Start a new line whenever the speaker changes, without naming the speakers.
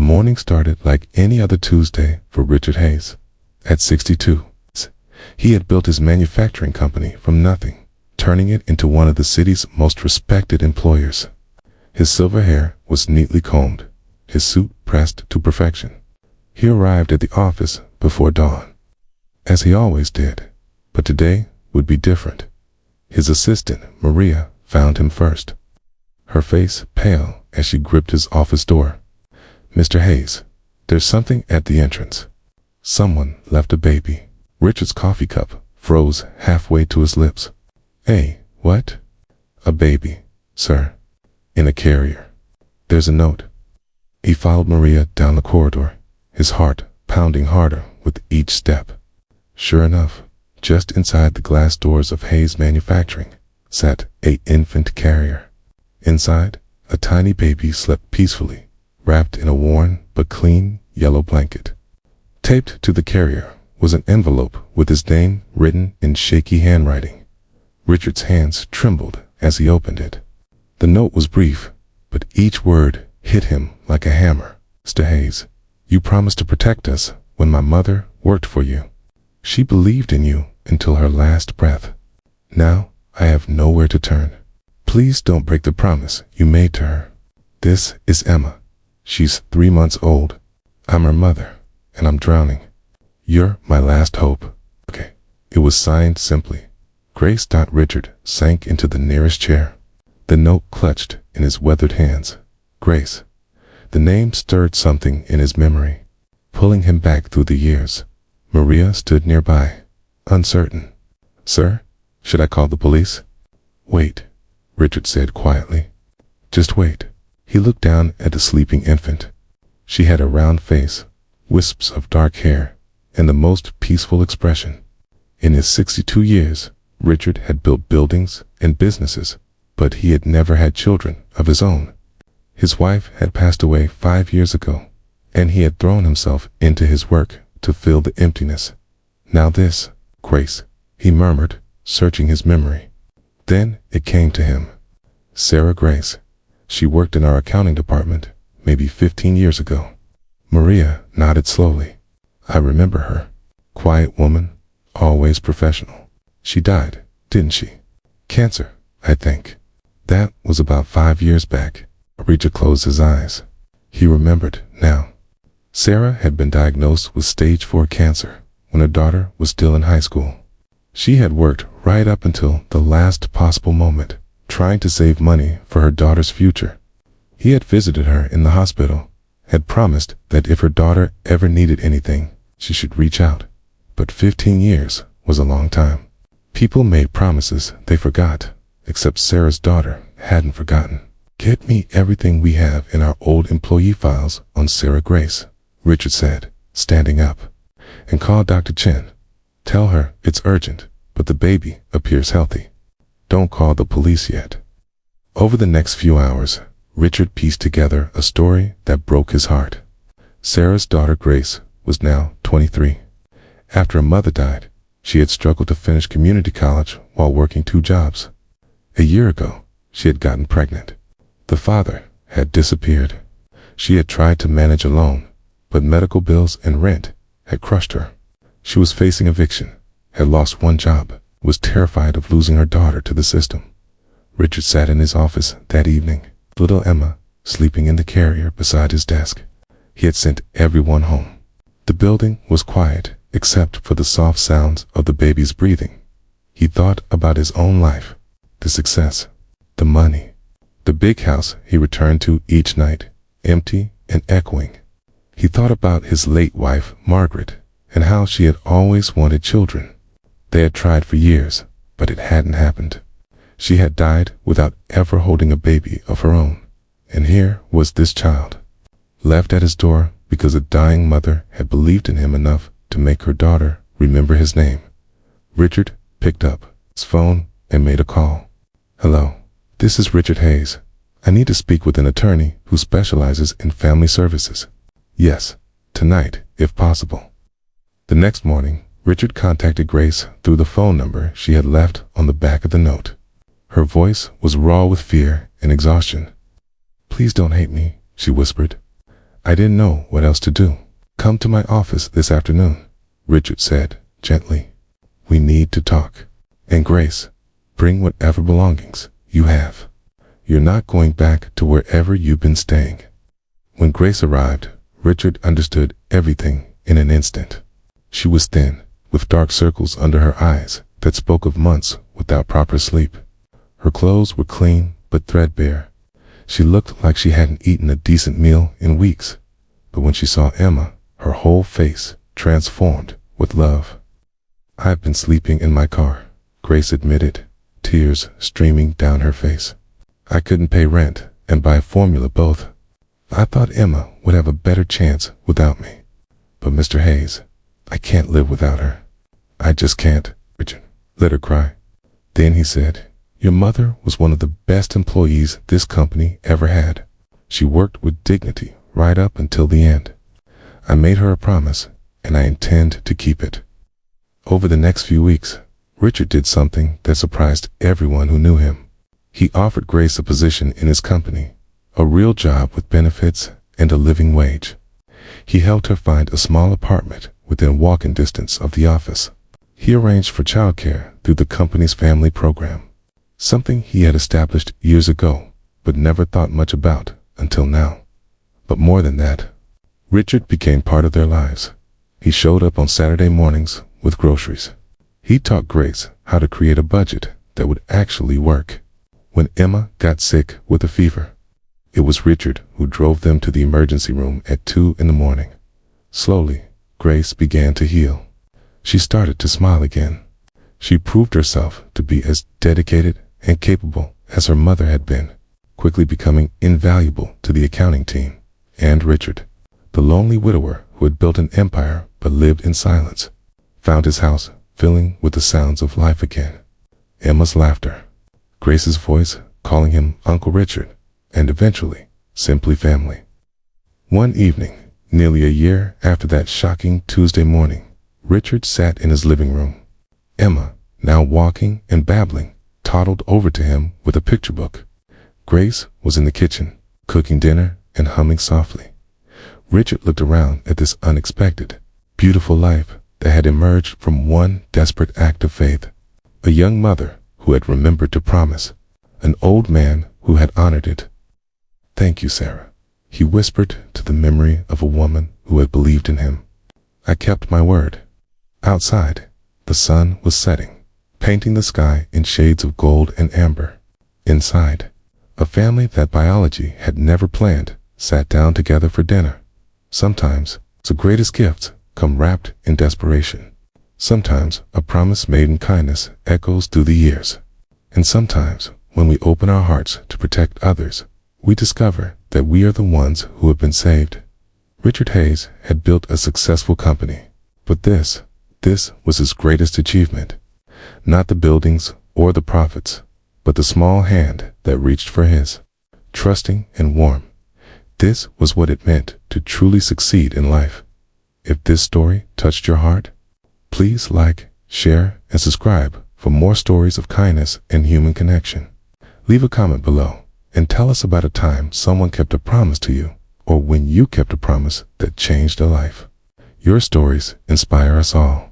morning started like any other Tuesday for Richard Hayes. At 62, he had built his manufacturing company from nothing, turning it into one of the city's most respected employers. His silver hair was neatly combed, his suit pressed to perfection. He arrived at the office before dawn, as he always did, but today would be different. His assistant, Maria, found him first, her face pale as she gripped his office door. "Mr. Hayes, there's something at the entrance. Someone left a baby." Richard's coffee cup froze halfway to his lips. What? "A baby, sir. In a carrier. There's a note." He followed Maria down the corridor, his heart pounding harder with each step. Sure enough, just inside the glass doors of Hayes Manufacturing sat an infant carrier. Inside, a tiny baby slept peacefully, wrapped in a worn but clean yellow blanket. Taped to the carrier was an envelope with his name written in shaky handwriting. Richard's hands trembled as he opened it. The note was brief, but each word hit him like a hammer. "Mr. Hayes, you promised to protect us when my mother worked for you. She believed in you until her last breath. Now I have nowhere to turn. Please don't break the promise you made to her. This is Emma. She's 3 months old. I'm her mother, and I'm drowning. You're my last hope." Okay. It was signed simply. Grace. Richard sank into the nearest chair, the note clutched in his weathered hands. Grace. The name stirred something in his memory, pulling him back through the years. Maria stood nearby, uncertain. "Sir, should I call the police?" "Wait," Richard said quietly. "Just wait." He looked down at the sleeping infant. She had a round face, wisps of dark hair, and the most peaceful expression. In his 62 years, Richard had built buildings and businesses, but he had never had children of his own. His wife had passed away 5 years ago, and he had thrown himself into his work to fill the emptiness. Now this, Grace, he murmured, searching his memory. Then it came to him. Sarah Grace. She worked in our accounting department, maybe 15 years ago. Maria nodded slowly. "I remember her. Quiet woman, always professional. She died, didn't she? Cancer, I think. That was about 5 years back." Richard closed his eyes. He remembered now. Sarah had been diagnosed with stage 4 cancer when her daughter was still in high school. She had worked right up until the last possible moment, trying to save money for her daughter's future. He had visited her in the hospital, had promised that if her daughter ever needed anything, she should reach out. But 15 years was a long time. People made promises they forgot, except Sarah's daughter hadn't forgotten. "Get me everything we have in our old employee files on Sarah Grace," Richard said, standing up. "And call Dr. Chen. Tell her it's urgent, but the baby appears healthy. Don't call the police yet." Over the next few hours, Richard pieced together a story that broke his heart. Sarah's daughter Grace was now 23. After her mother died, she had struggled to finish community college while working 2 jobs. A year ago, she had gotten pregnant. The father had disappeared. She had tried to manage alone, but medical bills and rent had crushed her. She was facing eviction, had lost 1 job, was terrified of losing her daughter to the system. Richard sat in his office that evening, little Emma sleeping in the carrier beside his desk. He had sent everyone home. The building was quiet except for the soft sounds of the baby's breathing. He thought about his own life, the success, the money, the big house he returned to each night, empty and echoing. He thought about his late wife, Margaret, and how she had always wanted children. They had tried for years, but it hadn't happened. She had died without ever holding a baby of her own. And here was this child, left at his door because a dying mother had believed in him enough to make her daughter remember his name. Richard picked up his phone and made a call. "Hello, this is Richard Hayes. I need to speak with an attorney who specializes in family services." "Yes, tonight, if possible." The next morning, Richard contacted Grace through the phone number she had left on the back of the note. Her voice was raw with fear and exhaustion. "Please don't hate me," she whispered. I didn't know what else to do. Come to my office this afternoon, Richard said gently. We need to talk. And Grace, bring whatever belongings you have. You're not going back to wherever you've been staying. When Grace arrived, Richard understood everything in an instant. She was thin, with dark circles under her eyes that spoke of months without proper sleep. Her clothes were clean but threadbare. She looked like she hadn't eaten a decent meal in weeks. But when she saw Emma, her whole face transformed with love. I've been sleeping in my car, Grace admitted, tears streaming down her face. I couldn't pay rent and buy formula both. I thought Emma would have a better chance without me. But Mr. Hayes, I can't live without her. I just can't, Richard. Let her cry. Then he said, your mother was one of the best employees this company ever had. She worked with dignity right up until the end. I made her a promise, and I intend to keep it. Over the next few weeks, Richard did something that surprised everyone who knew him. He offered Grace a position in his company, a real job with benefits and a living wage. He helped her find a small apartment within walking distance of the office. He arranged for childcare through the company's family program, something he had established years ago but never thought much about until now. But more than that, Richard became part of their lives. He showed up on Saturday mornings with groceries. He taught Grace how to create a budget that would actually work. When Emma got sick with a fever, it was Richard who drove them to the emergency room at 2 in the morning. Slowly, Grace began to heal. She started to smile again. She proved herself to be as dedicated and capable as her mother had been, quickly becoming invaluable to the accounting team. And Richard, the lonely widower who had built an empire but lived in silence, found his house filling with the sounds of life again. Emma's laughter, Grace's voice calling him Uncle Richard, and eventually, simply family. One evening, nearly a year after that shocking Tuesday morning, Richard sat in his living room. Emma, now walking and babbling, toddled over to him with a picture book. Grace was in the kitchen, cooking dinner and humming softly. Richard looked around at this unexpected, beautiful life that had emerged from one desperate act of faith. A young mother who had remembered to promise, an old man who had honored it. Thank you, Sarah, he whispered to the memory of a woman who had believed in him. I kept my word. Outside, the sun was setting, painting the sky in shades of gold and amber. Inside, a family that biology had never planned sat down together for dinner. Sometimes, the greatest gifts come wrapped in desperation. Sometimes, a promise made in kindness echoes through the years. And sometimes, when we open our hearts to protect others, we discover that we are the ones who have been saved. Richard Hayes had built a successful company, but this was his greatest achievement. Not the buildings or the profits, but the small hand that reached for his. Trusting and warm. This was what it meant to truly succeed in life. If this story touched your heart, please like, share, and subscribe for more stories of kindness and human connection. Leave a comment below and tell us about a time someone kept a promise to you, or when you kept a promise that changed a life. Your stories inspire us all.